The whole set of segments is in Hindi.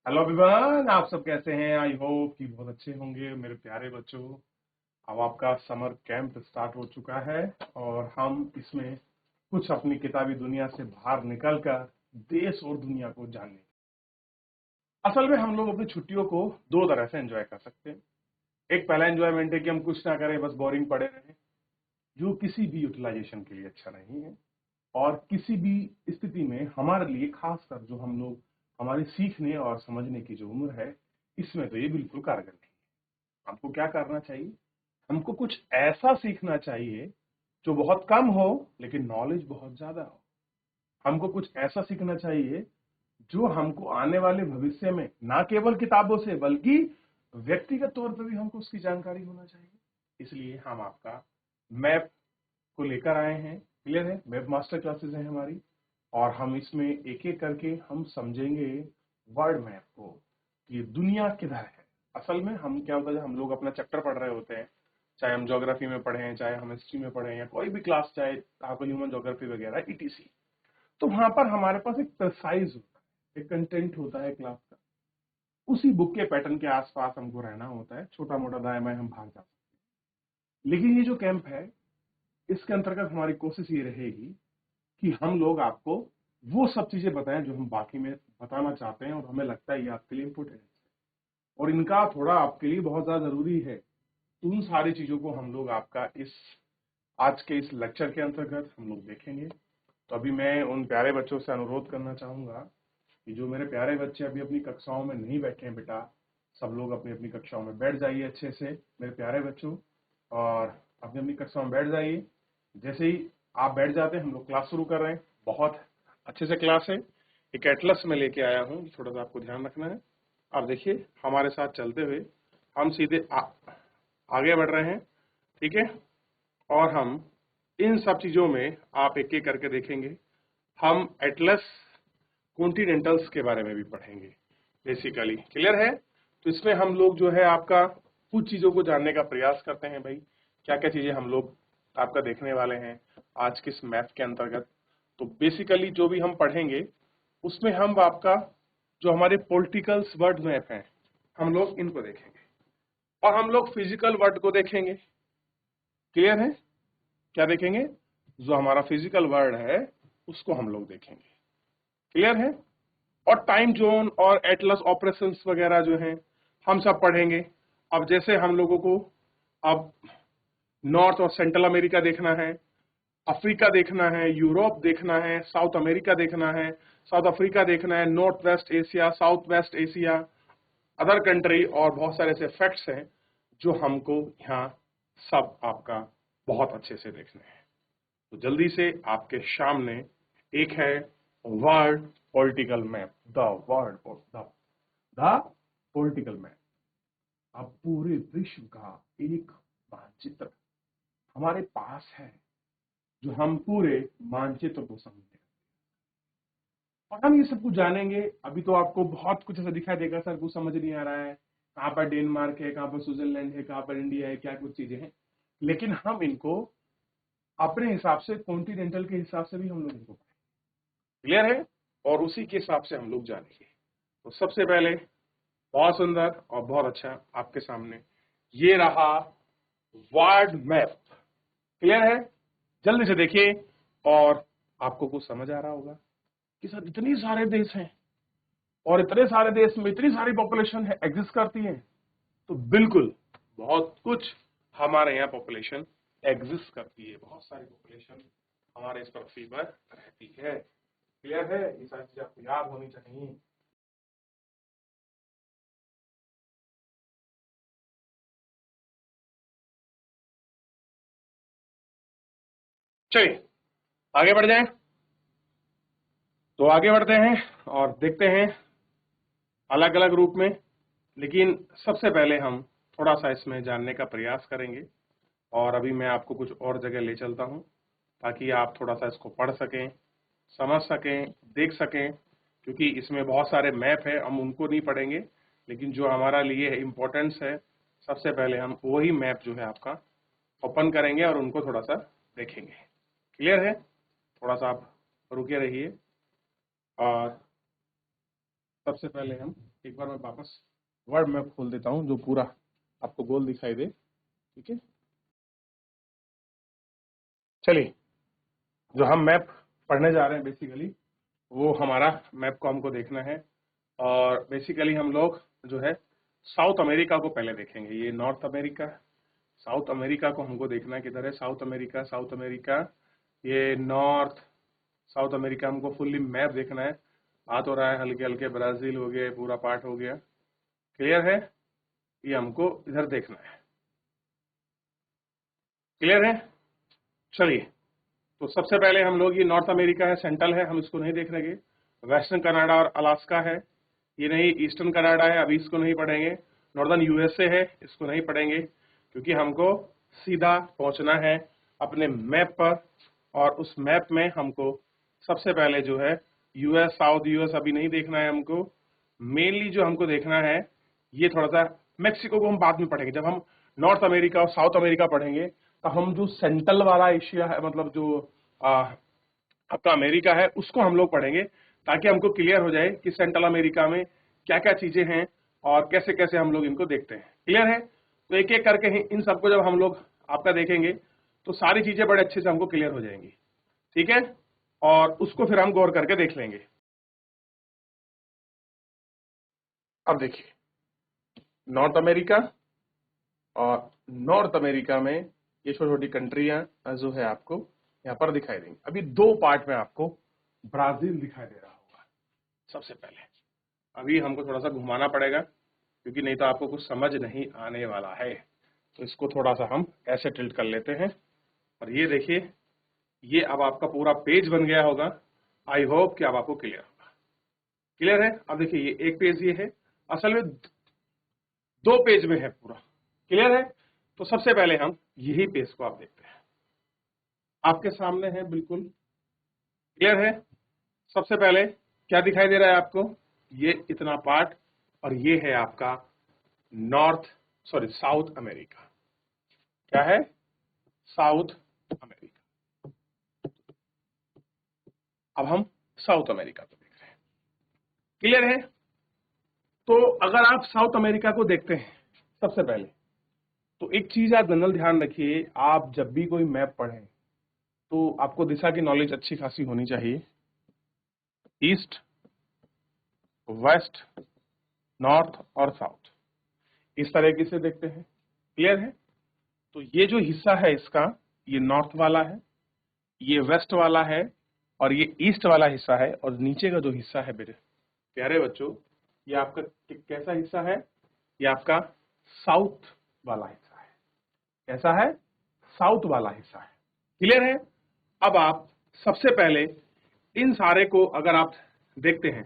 हेलो एवरीवन, आप सब कैसे हैं? आई होप कि बहुत अच्छे होंगे मेरे प्यारे बच्चों। अब आपका समर कैंप स्टार्ट हो चुका है और हम इसमें कुछ अपनी किताबी दुनिया से बाहर निकलकर देश और दुनिया को जानने। असल में हम लोग अपनी छुट्टियों को दो तरह से एंजॉय कर सकते हैं। एक पहला एंजॉयमेंट है कि हम कुछ ना करें, बस बोरिंग पड़े रहें, जो किसी भी यूटिलाइजेशन के लिए अच्छा नहीं है और किसी भी स्थिति में हमारे लिए, खासकर जो हम लोग हमारी सीखने और समझने की जो उम्र है, इसमें तो ये बिल्कुल कारगर नहीं। हमको क्या करना चाहिए? हमको कुछ ऐसा सीखना चाहिए जो बहुत कम हो लेकिन नॉलेज बहुत ज्यादा हो। हमको कुछ ऐसा सीखना चाहिए जो हमको आने वाले भविष्य में ना केवल किताबों से बल्कि व्यक्तिगत तौर पर भी हमको उसकी जानकारी होना चाहिए। इसलिए हम आपका मैप को लेकर आए हैं। क्लियर है? मैप मास्टर क्लासेस है हमारी और हम इसमें एक एक करके हम समझेंगे वर्ल्ड मैप को कि दुनिया किधर है। असल में हम क्या होता है, हम लोग अपना चैप्टर पढ़ रहे होते हैं, चाहे हम ज्योग्राफी में पढ़ें, चाहे हम हिस्ट्री में पढ़ें या कोई भी क्लास, चाहे आपको ह्यूमन ज्योग्राफी वगैरह ईटीसी, तो वहां पर हमारे पास एक प्रिसाइज होता है, एक कंटेंट होता है क्लास का। उसी बुक के पैटर्न के आसपास हमको रहना होता है। छोटा मोटा दाएं बाएं हम भाग जा सकते हैं, लेकिन ये जो कैंप है इसके अंतर्गत हमारी कोशिश ये रहेगी कि हम लोग आपको वो सब चीजें बताएं जो हम बाकी में बताना चाहते हैं और हमें लगता है ये आपके लिए इम्पोर्टेंट है और इनका थोड़ा आपके लिए बहुत ज्यादा जरूरी है। तो उन सारी चीजों को हम लोग आपका इस आज के इस लेक्चर के अंतर्गत हम लोग देखेंगे। तो अभी मैं उन प्यारे बच्चों से अनुरोध करना चाहूंगा कि जो मेरे प्यारे बच्चे अभी अपनी कक्षाओं में नहीं बैठे हैं, बेटा सब लोग अपनी अपनी कक्षाओं में बैठ जाइए अच्छे से मेरे प्यारे बच्चों, और अपनी अपनी कक्षाओं में बैठ जाइए। जैसे ही आप बैठ जाते हैं हम लोग क्लास शुरू कर रहे हैं। बहुत अच्छे से क्लास है। एक एटलस में लेके आया हूँ, थोड़ा सा आपको ध्यान रखना है। आप देखिए हमारे साथ चलते हुए हम सीधे आगे बढ़ रहे हैं, ठीक है। और हम इन सब चीजों में आप एक एक करके देखेंगे। हम एटलस कॉन्टिनेंटल्स के बारे में भी पढ़ेंगे बेसिकली। क्लियर है? तो इसमें हम लोग जो है आपका कुछ चीजों को जानने का प्रयास करते हैं भाई, क्या क्या चीजें हम लोग आपका देखने वाले हैं आज के इस मैथ के अंतर्गत। तो बेसिकली जो भी हम पढ़ेंगे उसमें हम आपका जो हमारे पॉलिटिकल्स वर्ड मैप हैं हम लोग इनको देखेंगे और हम लोग फिजिकल वर्ड को देखेंगे। क्लियर है? क्या देखेंगे? जो हमारा फिजिकल वर्ड है उसको हम लोग देखेंगे। क्लियर है? और टाइम जोन और एटलस ऑपरेशंस वगैरह जो हैं हम सब पढ़ेंगे। अब जैसे हम लोगों को अब नॉर्थ और सेंट्रल अमेरिका देखना है, अफ्रीका देखना है, यूरोप देखना है, साउथ अमेरिका देखना है, साउथ अफ्रीका देखना है, north west Asia, south west Asia, other country, और बहुत सारे ऐसे फैक्ट्स हैं जो हमको यहाँ सब आपका बहुत अच्छे से देखने हैं। तो जल्दी से आपके सामने एक है world political map, the political map. अब पूरे विश्व का एक मानचित्र हमारे पास है जो हम पूरे मानचित्र को समझते हैं और हम ये सब कुछ जानेंगे। अभी तो आपको बहुत कुछ ऐसा दिखाई देगा, सर कुछ समझ नहीं आ रहा है, कहाँ पर डेनमार्क है, कहाँ पर स्विट्जरलैंड है, कहाँ पर इंडिया है, क्या कुछ चीजें हैं। लेकिन हम इनको अपने हिसाब से, कॉन्टिनेंटल के हिसाब से भी हम लोग इनको पढ़ेंगे। क्लियर है? और उसी के हिसाब से हम लोग जानेंगे। तो सबसे पहले बहुत सुंदर और बहुत अच्छा आपके सामने ये रहा वर्ल्ड मैप। क्लियर है? जल्दी से देखिए और आपको कुछ समझ आ रहा होगा कि सर इतने सारे देश हैं और इतने सारे देश में इतनी सारी पॉपुलेशन है, एग्जिस्ट करती है। तो बिल्कुल बहुत कुछ हमारे यहाँ पॉपुलेशन एग्जिस्ट करती है, बहुत सारी पॉपुलेशन हमारे इस पृथ्वी पर रहती है। क्लियर है? ये सारी चीजें आपको याद होनी चाहिए। चलिए आगे बढ़ जाएं। तो आगे बढ़ते हैं और देखते हैं अलग अलग रूप में, लेकिन सबसे पहले हम थोड़ा सा इसमें जानने का प्रयास करेंगे और अभी मैं आपको कुछ और जगह ले चलता हूं ताकि आप थोड़ा सा इसको पढ़ सकें, समझ सकें, देख सकें, क्योंकि इसमें बहुत सारे मैप है, हम उनको नहीं पढ़ेंगे, लेकिन जो हमारा लिए इम्पोर्टेंस है सबसे पहले हम वही मैप जो है आपका ओपन करेंगे और उनको थोड़ा सा देखेंगे। क्लियर है? थोड़ा सा आप रुके रहिए और सबसे पहले हम एक बार मैं वापस वर्ल्ड मैप खोल देता हूं जो पूरा आपको गोल दिखाई दे। ठीक है, चलिए, जो हम मैप पढ़ने जा रहे हैं बेसिकली वो हमारा मैप को हमको देखना है। और बेसिकली हम लोग जो है साउथ अमेरिका को पहले देखेंगे। ये नॉर्थ अमेरिका, साउथ अमेरिका को हमको देखना है किधर है। साउथ अमेरिका, साउथ अमेरिका, ये नॉर्थ साउथ अमेरिका हमको फुल्ली मैप देखना है। बात हो रहा है हल्के हल्के ब्राजील हो गया, पूरा पार्ट हो गया, क्लियर है। ये हमको इधर देखना है, क्लियर है। चलिए, तो सबसे पहले हम लोग, ये नॉर्थ अमेरिका है, सेंट्रल है, हम इसको नहीं देख रहे। वेस्टर्न कनाडा और अलास्का है, ये नहीं। ईस्टर्न कनाडा है, अभी इसको नहीं पढ़ेंगे। नॉर्दर्न यूएसए है, इसको नहीं पढ़ेंगे क्योंकि हमको सीधा पहुंचना है अपने मैप पर। और उस मैप में हमको सबसे पहले जो है यूएस, साउथ यूएस अभी नहीं देखना है हमको। मेनली जो हमको देखना है ये थोड़ा सा मेक्सिको को हम बाद में पढ़ेंगे। जब हम नॉर्थ अमेरिका और साउथ अमेरिका पढ़ेंगे तो हम जो सेंट्रल वाला एशिया है, मतलब जो आपका अमेरिका है, उसको हम लोग पढ़ेंगे ताकि हमको क्लियर हो जाए कि सेंट्रल अमेरिका में क्या क्या चीजें हैं और कैसे कैसे हम लोग इनको देखते हैं। क्लियर है। तो एक एक करके ही इन सबको जब हम लोग आपका देखेंगे तो सारी चीजें बड़े अच्छे से हमको क्लियर हो जाएंगी। ठीक है, और उसको फिर हम गौर करके देख लेंगे। अब देखिए, नॉर्थ अमेरिका, और नॉर्थ अमेरिका में ये छोटी छोटी कंट्रियां जो है आपको यहाँ पर दिखाई देंगी। अभी दो पार्ट में आपको ब्राजील दिखाई दे रहा होगा सबसे पहले। अभी हमको थोड़ा सा घुमाना पड़ेगा क्योंकि नहीं तो आपको कुछ समझ नहीं आने वाला है। तो इसको थोड़ा सा हम ऐसे टिल्ट कर लेते हैं। और ये देखिए, ये अब आपका पूरा पेज बन गया होगा। आई होप कि अब आपको क्लियर होगा। क्लियर है। अब देखिए, ये एक पेज ये है, असल में दो पेज में है पूरा। क्लियर है। तो सबसे पहले हम यही पेज को आप देखते हैं, आपके सामने है बिल्कुल। क्लियर है। सबसे पहले क्या दिखाई दे रहा है आपको, ये इतना पार्ट, और ये है आपका साउथ अमेरिका। क्या है? South America. अब हम साउथ अमेरिका को देख रहे हैं। क्लियर है। तो अगर आप साउथ अमेरिका को देखते हैं सबसे पहले, तो एक चीज आप जनरल ध्यान रखिए, आप जब भी कोई मैप पढ़ें तो आपको दिशा की नॉलेज अच्छी खासी होनी चाहिए। ईस्ट, वेस्ट, नॉर्थ और साउथ, इस तरीके से देखते हैं। क्लियर है। तो ये जो हिस्सा है इसका, ये नॉर्थ वाला है, ये वेस्ट वाला है, और ये ईस्ट वाला हिस्सा है। और नीचे का जो हिस्सा है मेरे प्यारे बच्चों, ये आपका कैसा हिस्सा है? ये आपका साउथ वाला हिस्सा है। कैसा है? साउथ वाला हिस्सा है। क्लियर है। अब आप सबसे पहले इन सारे को अगर आप देखते हैं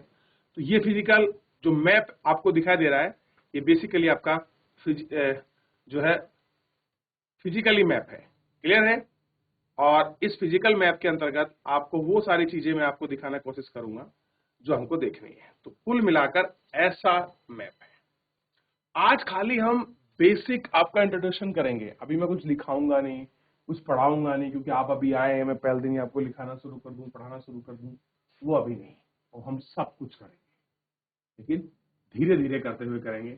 तो ये फिजिकल जो मैप आपको दिखाई दे रहा है, ये बेसिकली आपका जो है फिजिकली मैप है। क्लियर है। और इस फिजिकल मैप के अंतर्गत आपको वो सारी चीजें मैं आपको दिखाने की कोशिश करूंगा जो हमको देखनी है। तो कुल मिलाकर ऐसा मैप है। आज खाली हम बेसिक आपका इंट्रोडक्शन करेंगे। अभी मैं कुछ लिखाऊंगा नहीं, कुछ पढ़ाऊंगा नहीं, क्योंकि आप अभी आए हैं, मैं पहले दिन ही आपको लिखाना शुरू कर दूं, पढ़ाना शुरू कर दूं, वो अभी नहीं। और हम सब कुछ करेंगे, लेकिन धीरे धीरे करते हुए करेंगे।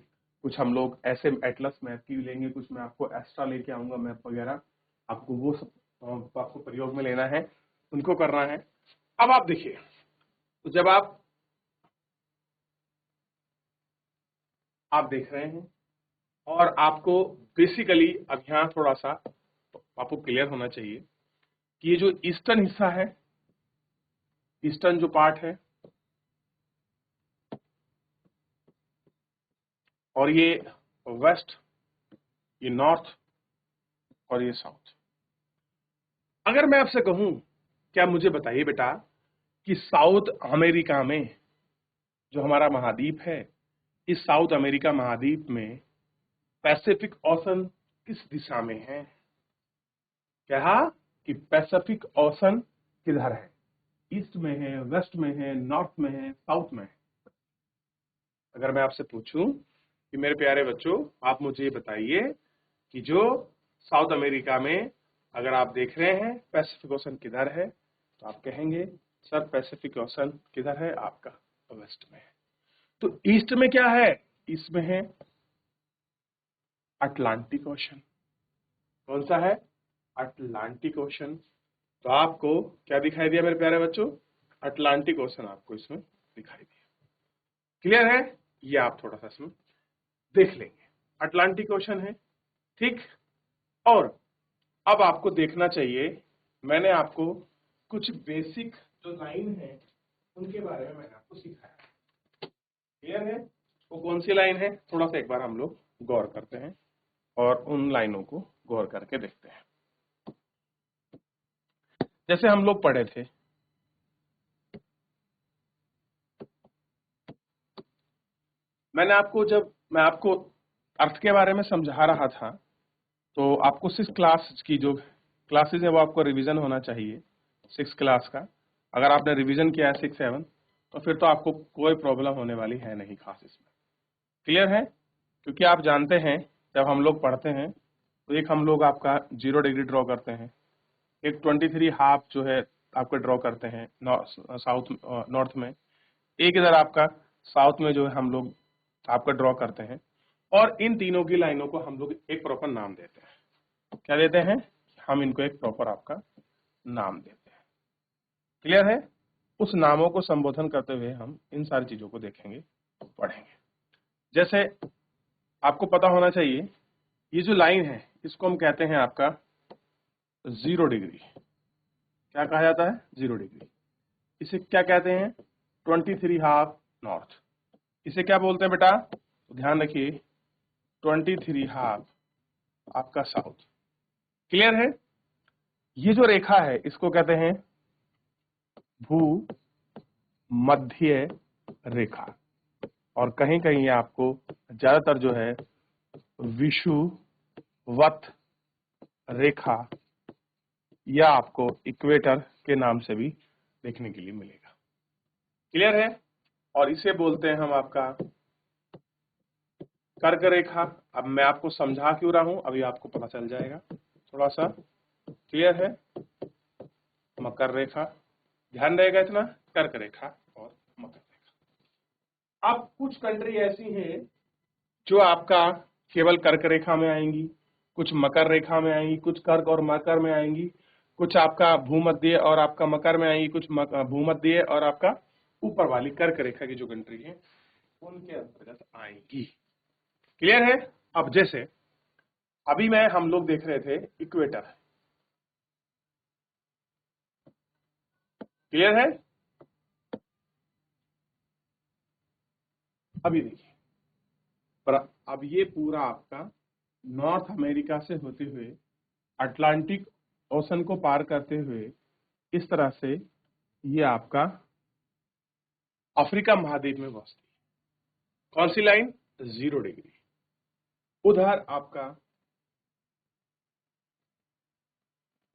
कुछ हम लोग ऐसे एटलस मैप की लेंगे, कुछ मैं आपको एक्स्ट्रा लेके आऊंगा मैप वगैरह, आपको वो सब आपको प्रयोग में लेना है, उनको करना है। अब आप देखिए, तो जब आप देख रहे हैं और आपको बेसिकली अब यहाँ थोड़ा सा तो आपको क्लियर होना चाहिए कि ये जो ईस्टर्न हिस्सा है, ईस्टर्न जो पार्ट है, और ये वेस्ट, ये नॉर्थ, और ये साउथ। अगर मैं आपसे कहूं, क्या मुझे बताइए बेटा कि साउथ अमेरिका में जो हमारा महाद्वीप है, इस साउथ अमेरिका महाद्वीप में पैसिफिक ओशन किस दिशा में है? कहा कि पैसिफिक ओशन किधर है? ईस्ट में है, वेस्ट में है, नॉर्थ में है, साउथ में है? अगर मैं आपसे पूछूं कि मेरे प्यारे बच्चों, आप मुझे ये बताइए कि जो साउथ अमेरिका में अगर आप देख रहे हैं पैसिफिक ओशन किधर है, तो आप कहेंगे सर पैसिफिक ओशन किधर है? आपका वेस्ट में है। तो ईस्ट में क्या है, इसमें है अटलांटिक ओशन। कौन सा है, अटलांटिक ओशन। तो आपको क्या दिखाई दिया मेरे प्यारे बच्चों, अटलांटिक ओशन आपको इसमें दिखाई दिया। क्लियर है, ये आप थोड़ा सा इसमें देख लेंगे, अटलांटिक ओशन है, ठीक। और अब आपको देखना चाहिए, मैंने आपको कुछ बेसिक जो लाइन है उनके बारे में मैंने आपको सिखाया। क्लियर है, वो कौन सी लाइन है, थोड़ा सा एक बार हम लोग गौर करते हैं और उन लाइनों को गौर करके देखते हैं। जैसे हम लोग पढ़े थे, मैं आपको अर्थ के बारे में समझा रहा था, तो आपको 6 क्लास की जो क्लासेज है वो आपको रिवीजन होना चाहिए 6 क्लास का। अगर आपने रिवीजन किया है 6, 7, तो फिर तो आपको कोई प्रॉब्लम होने वाली है नहीं खास इसमें। क्लियर है, क्योंकि आप जानते हैं जब हम लोग पढ़ते हैं तो एक हम लोग आपका 0 डिग्री ड्रॉ करते हैं, एक 23 हाफ जो है आपको ड्रॉ करते हैं नॉर्थ में, एक इधर आपका साउथ में जो है हम लोग आपका ड्रॉ करते हैं, और इन तीनों की लाइनों को हम लोग एक प्रॉपर नाम देते हैं। क्या देते हैं, हम इनको एक प्रॉपर आपका नाम देते हैं। क्लियर है, उस नामों को संबोधन करते हुए हम इन सारी चीजों को देखेंगे, पढ़ेंगे। जैसे आपको पता होना चाहिए, ये जो लाइन है इसको हम कहते हैं आपका 0 डिग्री। क्या कहा जाता है, 0 डिग्री। इसे क्या कहते हैं, 23 हाफ नॉर्थ। इसे क्या बोलते हैं बेटा, तो ध्यान रखिए, 23 हाफ आपका साउथ। क्लियर है, ये जो रेखा है इसको कहते हैं भू मध्य रेखा, और कहीं कहीं ये आपको ज्यादातर जो है विषुवत रेखा या आपको इक्वेटर के नाम से भी देखने के लिए मिलेगा। क्लियर है, और इसे बोलते हैं हम आपका कर्क रेखा। अब मैं आपको समझा क्यों रहा हूं, अभी आपको पता चल जाएगा थोड़ा सा। क्लियर है, मकर रेखा, ध्यान रहेगा इतना, कर्क रेखा और मकर रेखा। अब कुछ कंट्री ऐसी हैं जो आपका केवल कर्क रेखा में आएंगी, कुछ मकर रेखा में आएंगी, कुछ कर्क और मकर में आएंगी, कुछ आपका भूमध्य और आपका मकर में आएंगी, कुछ भूमध्य और आपका ऊपर वाली कर्क रेखा की जो कंट्री है उनके अंतर्गत आएंगी। क्लियर है, अब जैसे अभी हम लोग देख रहे थे इक्वेटर। क्लियर है, अभी देखिए, पर अब ये पूरा आपका नॉर्थ अमेरिका से होते हुए अटलांटिक ओशन को पार करते हुए इस तरह से ये आपका अफ्रीका महाद्वीप में बसती है। कौन सी लाइन, 0 डिग्री। उधर आपका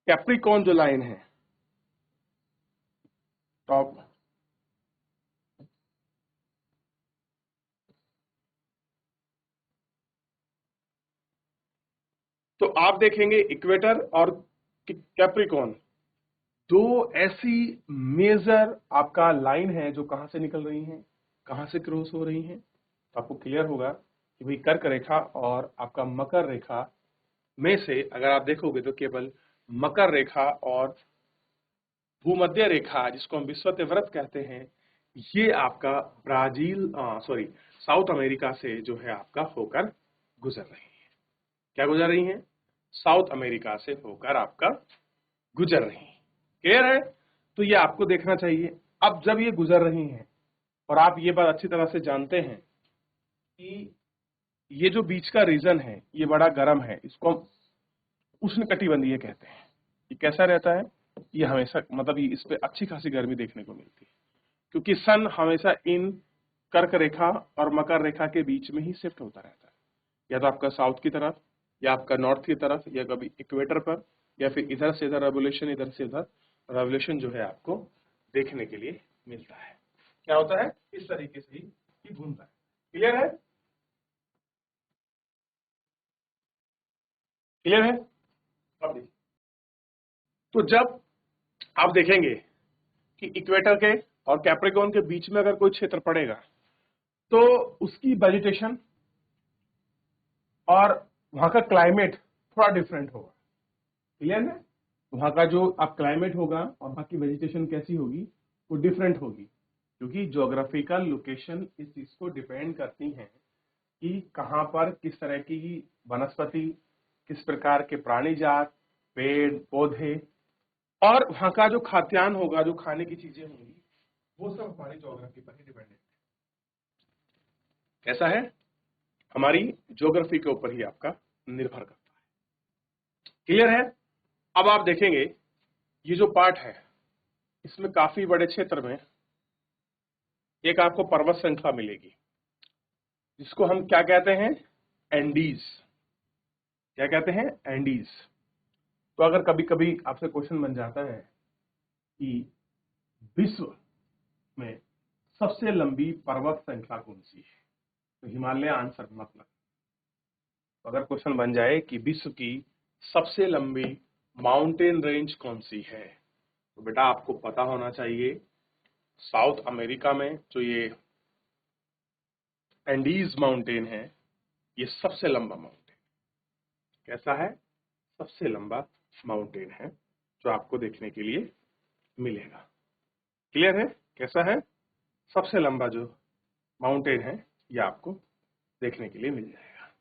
कैप्रिकॉर्न जो लाइन है टॉप, तो आप देखेंगे इक्वेटर और कैप्रिकॉर्न दो ऐसी मेजर आपका लाइन है जो कहां से निकल रही हैं, कहां से क्रॉस हो रही हैं। तो आपको क्लियर होगा कि भाई कर्क रेखा और आपका मकर रेखा में से अगर आप देखोगे तो केवल मकर रेखा और भूमध्य रेखा जिसको हम विषुवत कहते हैं, ये आपका ब्राजील सॉरी साउथ अमेरिका से जो है आपका होकर गुजर रही है। क्या गुजर रही हैं, साउथ अमेरिका से होकर आपका गुजर रही है। क्लियर है, तो ये आपको देखना चाहिए। अब जब ये गुजर रही हैं और आप ये बात अच्छी तरह से जानते हैं कि ये जो बीच का रीजन है ये बड़ा गर्म है, इसको हम उष्णकटिबंधीय कहते हैं। ये कैसा रहता है, ये हमेशा मतलब ये इस पे अच्छी खासी गर्मी देखने को मिलती है, क्योंकि सन हमेशा इन कर्क रेखा और मकर रेखा के बीच में ही शिफ्ट होता रहता है, या तो आपका साउथ की तरफ या आपका नॉर्थ की तरफ, या कभी इक्वेटर पर, या फिर इधर से इधर रेवोल्यूशन, इधर से इधर रेवोल्यूशन जो है आपको देखने के लिए मिलता है। क्या होता है, इस तरीके से ही घूमता है। क्लियर है, क्लियर है। अब देखिए, तो जब आप देखेंगे कि इक्वेटर के और कैप्रिकॉर्न के बीच में अगर कोई क्षेत्र पड़ेगा तो उसकी वेजिटेशन और वहां का क्लाइमेट थोड़ा डिफरेंट होगा। क्लियर है? वहां का जो आप क्लाइमेट होगा और वहां की वेजिटेशन कैसी होगी, वो डिफरेंट होगी, क्योंकि ज्योग्राफिकल लोकेशन इस चीज को डिपेंड करती हैं कि कहां पर किस तरह की वनस्पति, किस प्रकार के प्राणी जात, पेड़ पौधे और वहां का जो खाद्यान्न होगा, जो खाने की चीजें होंगी, वो सब हमारी ज्योग्राफी पर ही डिपेंडेंट है। कैसा है? हमारी ज्योग्राफी के ऊपर ही आपका निर्भर करता है। क्लियर है? अब आप देखेंगे ये जो पार्ट है, इसमें काफी बड़े क्षेत्र में एक आपको पर्वत श्रृंखला मिलेगी, जिसको हम क्या कहते हैं? एंडीज। क्या कहते हैं? एंडीज। तो अगर कभी कभी आपसे क्वेश्चन बन जाता है कि विश्व में सबसे लंबी पर्वत श्रृंखला कौन सी है, तो हिमालय आंसर मतलब। तो अगर क्वेश्चन बन जाए कि विश्व की सबसे लंबी माउंटेन रेंज कौन सी है, तो बेटा आपको पता होना चाहिए साउथ अमेरिका में जो ये एंडीज माउंटेन है, ये सबसे लंबा माउंटेन। कैसा है? सबसे लंबा माउंटेन है जो आपको देखने के लिए मिलेगा। क्लियर है? कैसा है? सबसे लंबा जो माउंटेन है ये आपको देखने के लिए मिल जाएगा।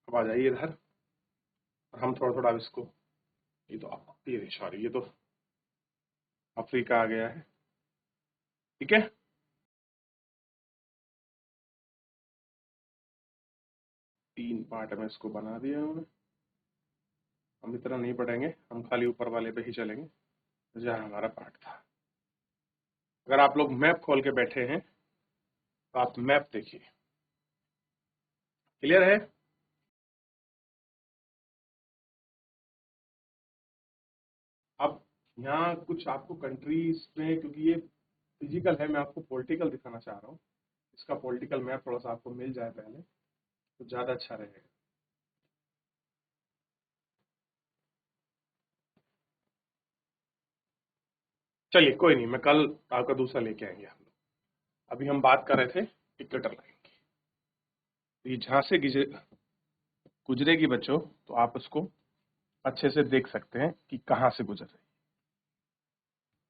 अब आ जाइए इधर और हम थोड़ा थोड़ा इसको, ये तो ये सॉरी, ये तो अफ्रीका आ गया है। ठीक है, 3 पार्ट में इसको बना दिया हमने। हम इतना नहीं पढ़ेंगे, हम खाली ऊपर वाले पे ही चलेंगे जहाँ हमारा पार्ट था। अगर आप लोग मैप खोल के बैठे हैं तो आप मैप देखिए। क्लियर है? अब यहाँ कुछ आपको कंट्रीज में, क्योंकि ये फिजिकल है, मैं आपको पॉलिटिकल दिखाना चाह रहा हूँ। इसका पॉलिटिकल मैप थोड़ा सा आपको मिल जाए पहले तो ज्यादा अच्छा रहेगा। चलिए कोई नहीं, मैं कल आपका दूसरा लेके आएंगे हम लोग। अभी हम बात कर रहे थे इक्वेटर लाइन की। तो ये जहां से गुजरेगी बच्चों, तो आप उसको अच्छे से देख सकते हैं कि कहां से गुजर रही।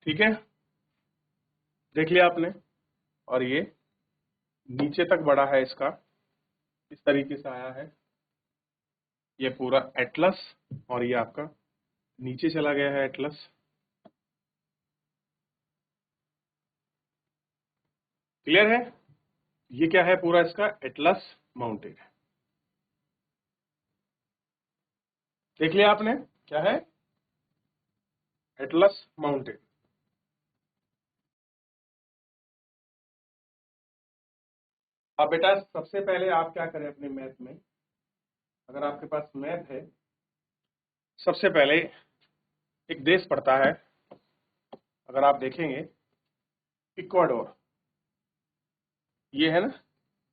ठीक है, देख लिया आपने। और ये नीचे तक बढ़ा है, इसका इस तरीके से आया है ये पूरा एटलस, और ये आपका नीचे चला गया है एटलस। क्लियर है? ये क्या है? पूरा इसका एटलस माउंटेन है। देख लिया आपने क्या है? Atlas mountain. अब बेटा सबसे पहले आप क्या करें अपने मैथ में, अगर आपके पास मैथ है, सबसे पहले एक देश पड़ता है, अगर आप देखेंगे इक्वाडोर, ये है ना,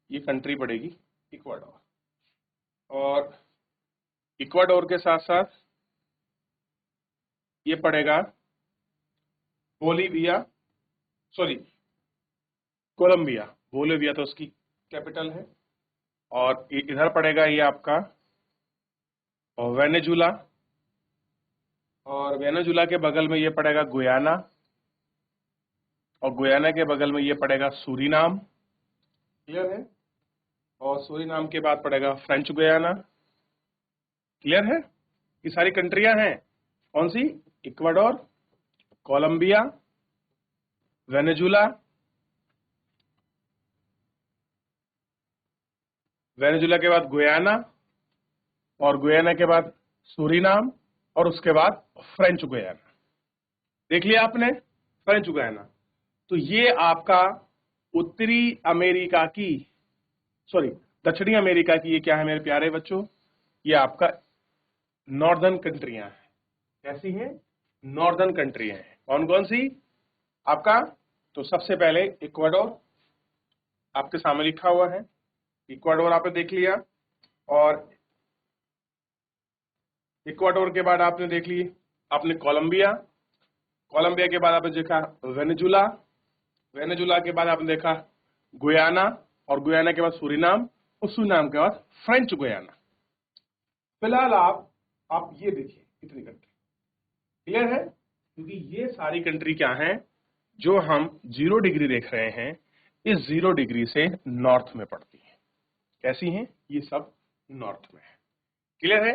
ये कंट्री पड़ेगी इक्वाडोर। और इक्वाडोर के साथ साथ ये पड़ेगा बोलीविया, सॉरी कोलंबिया। बोलीविया तो उसकी कैपिटल है। और इधर पड़ेगा ये आपका वेनेजुला, और वेनेजुला के बगल में ये पड़ेगा गुयाना, और गुयाना के बगल में ये पड़ेगा सूरीनाम। क्लियर है? और सूरीनाम के बाद पड़ेगा फ्रेंच गुयाना। क्लियर है? ये सारी कंट्रियां हैं कौन सी? इक्वाडोर, कोलंबिया, वेनेजुला, वेनेजुला के बाद गुयाना, और गुयाना के बाद सूरीनाम, और उसके बाद फ्रेंच गुयाना। देख लिया आपने फ्रेंच गुयाना। तो ये आपका उत्तरी अमेरिका की, सॉरी दक्षिणी अमेरिका की, ये क्या है मेरे प्यारे बच्चों? ये आपका नॉर्दर्न कंट्रियां हैं। कैसी हैं? नॉर्दर्न कंट्रियां हैं। कौन कौन सी आपका? तो सबसे पहले इक्वाडोर आपके सामने लिखा हुआ है, इक्वाडोर आपने देख लिया। और इक्वाडोर के बाद आपने देख ली आपने कोलंबिया, कोलंबिया के बाद आपने देखा वेनेजुला, वेनेजुला के बाद आपने देखा गुयाना, और गुयाना के बाद सूरीनाम, उस सूरीनाम के बाद फ्रेंच गुयाना। फिलहाल आप ये देखिए इतनी कंट्री क्लियर है, क्योंकि ये सारी कंट्री क्या है जो हम 0 डिग्री देख रहे हैं, इस 0 डिग्री से नॉर्थ में पड़ती है। कैसी हैं ये सब? नॉर्थ में है। क्लियर है?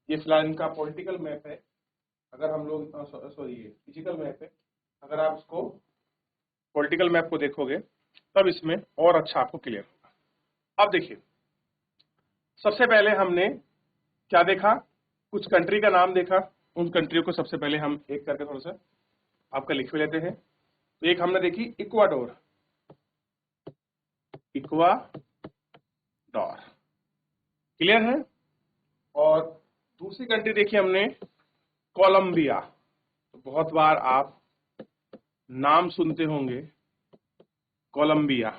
ये फिलहाल इनका पॉलिटिकल मैप है। अगर हम लोग सॉरी ये फिजिकल मैप है, अगर आप इसको पॉलिटिकल मैप को देखोगे तब इसमें और अच्छा आपको क्लियर होगा। अब देखिए, सबसे पहले हमने क्या देखा? कुछ कंट्री का नाम देखा। उन कंट्रियों को सबसे पहले हम एक करके थोड़ा सा आपका लिख लेते हैं। तो एक हमने देखी इक्वाडोर, इक्वाडोर क्लियर है। और दूसरी कंट्री देखी हमने कोलंबिया। तो बहुत बार आप नाम सुनते होंगे कोलंबिया।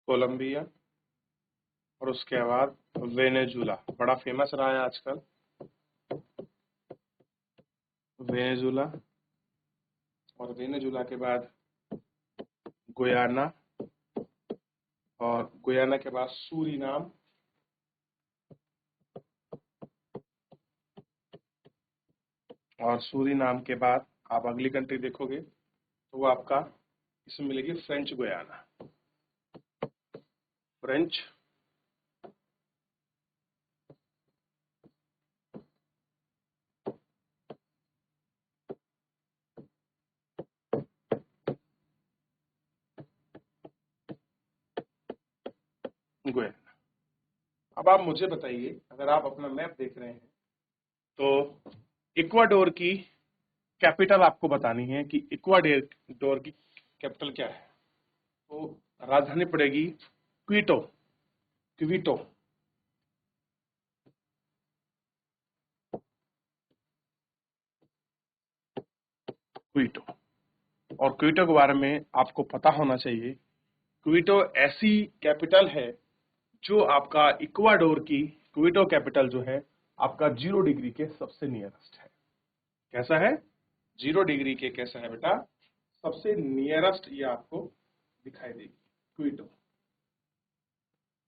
कोलंबिया और उसके बाद वेनेजुला, बड़ा फेमस रहा है आजकल वेनेजुला। और वेनेजुला के बाद गुयाना, और गुयाना के बाद सूरीनाम, और सूरीनाम के बाद आप अगली कंट्री देखोगे तो वो आपका इसमें मिलेगी फ्रेंच गुयाना, फ्रेंच गुयाना। अब आप मुझे बताइए, अगर आप अपना मैप देख रहे हैं तो इक्वाडोर की कैपिटल आपको बतानी है कि इक्वाडोर की कैपिटल क्या है। तो राजधानी पड़ेगी क्विटो, क्विटो क्विटो। और क्विटो के बारे में आपको पता होना चाहिए, क्विटो ऐसी कैपिटल है जो आपका इक्वाडोर की क्विटो कैपिटल जो है आपका 0 डिग्री के सबसे नियरेस्ट है। कैसा है? 0 डिग्री के कैसा है बेटा? सबसे नियरेस्ट ये आपको दिखाई देगी क्विटो।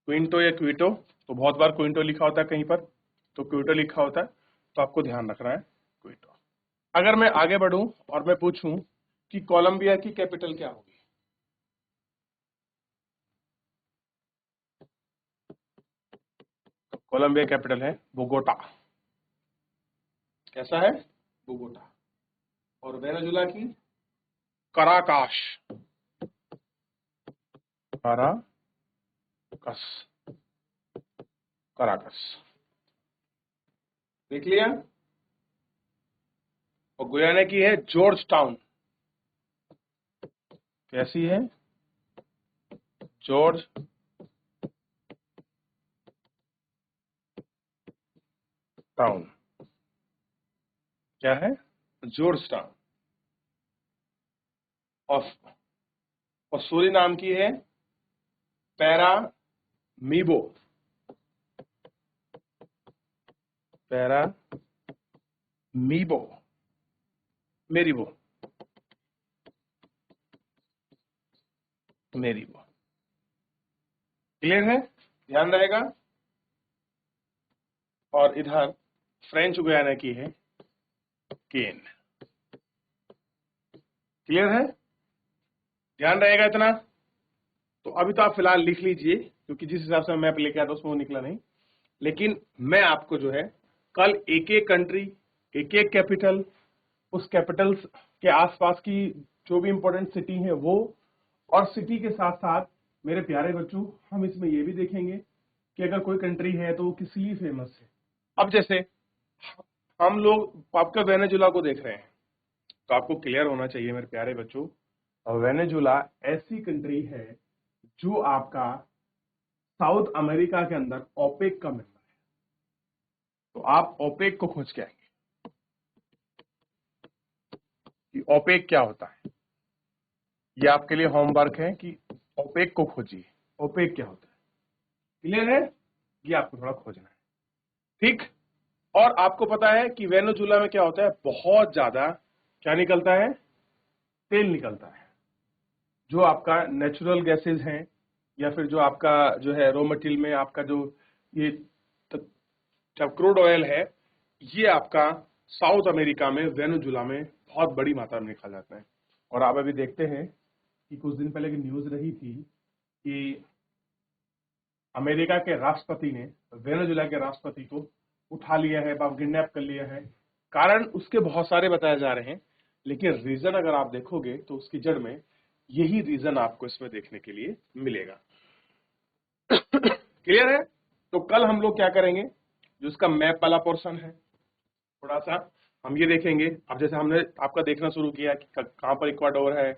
क्विंटो या क्विटो, तो बहुत बार क्विंटो लिखा होता है कहीं पर, तो क्विटो लिखा होता है, तो आपको ध्यान रखना है क्विटो। अगर मैं आगे बढ़ूं और मैं पूछूं कि कोलंबिया की कैपिटल क्या होगी, कोलंबिया कैपिटल है बोगोटा। कैसा है? बोगोटा। और वेनेजुला की कराकाश, कराकस, कराकस। देख लिया। और गुयाना की है जॉर्ज टाउन। कैसी है? George town. क्या है? George town. और सूरीनाम की है पैरामीबो, पैरामीबो, मेरीबो, मेरीबो। क्लियर है? ध्यान रहेगा। और इधर फ्रेंच गुयाना की है केन। क्लियर है? ध्यान रहेगा इतना। तो अभी तो आप फिलहाल लिख लीजिए, क्योंकि जिस हिसाब से मैप लेके आया था उसमें वो निकला नहीं। लेकिन मैं आपको जो है कल एक एक कंट्री, एक एक कैपिटल, उस कैपिटल्स के आसपास की जो भी इंपॉर्टेंट सिटी है वो, और सिटी के साथ साथ मेरे प्यारे बच्चों हम इसमें ये भी देखेंगे कि अगर कोई कंट्री है तो वो किस लिए फेमस है। अब जैसे हम लोग आपका वेनेजुला को देख रहे हैं, तो आपको क्लियर होना चाहिए मेरे प्यारे बच्चों, और वेनेजुला ऐसी कंट्री है जो आपका साउथ अमेरिका के अंदर ओपेक का मेंबर है। तो आप ओपेक को खोज के आएंगे कि ओपेक क्या होता है। ये आपके लिए होमवर्क है कि ओपेक को खोजिए, ओपेक क्या होता है। क्लियर है? ये आपको थोड़ा खोजना है, ठीक। और आपको पता है कि वेनेजुला में क्या होता है, बहुत ज्यादा क्या निकलता है, तेल निकलता है। जो आपका नेचुरल गैसेस हैं या फिर जो आपका जो है रॉ मटेरियल में आपका जो ये जब क्रूड ऑयल है, ये आपका साउथ अमेरिका में वेनेजुला में बहुत बड़ी मात्रा में निकल जाता है। और आप अभी देखते हैं कि कुछ दिन पहले की न्यूज रही थी कि अमेरिका के राष्ट्रपति ने वेनेजुला के राष्ट्रपति को उठा लिया है, किडनैप कर लिया है। कारण उसके बहुत सारे बताए जा रहे हैं, लेकिन रीजन अगर आप देखोगे तो उसकी जड़ में यही रीजन आपको इसमें देखने के लिए मिलेगा। क्लियर है? तो कल हम लोग क्या करेंगे, जो इसका मैप वाला पोर्शन है, थोड़ा सा हम ये देखेंगे। अब जैसे हमने आपका देखना शुरू किया कि कहां पर इक्वाडोर है,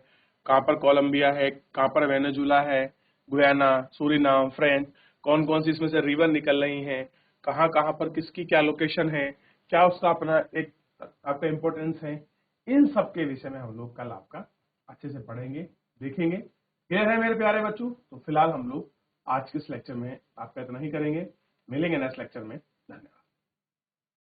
कहां पर कोलंबिया है, कहां पर वेनेजुला है, गुयाना, सूरीनाम, फ्रेंच, कौन कौन सी इसमें से रिवर निकल रही हैं, कहां कहां पर किसकी क्या लोकेशन है, क्या उसका अपना एक आपका इंपॉर्टेंस है, इन सब के विषय में हम लोग कल आपका अच्छे से पढ़ेंगे, देखेंगे। क्लियर है मेरे प्यारे बच्चों? तो फिलहाल हम लोग आज के इस लेक्चर में आपका इतना ही करेंगे, मिलेंगे नेक्स्ट लेक्चर में।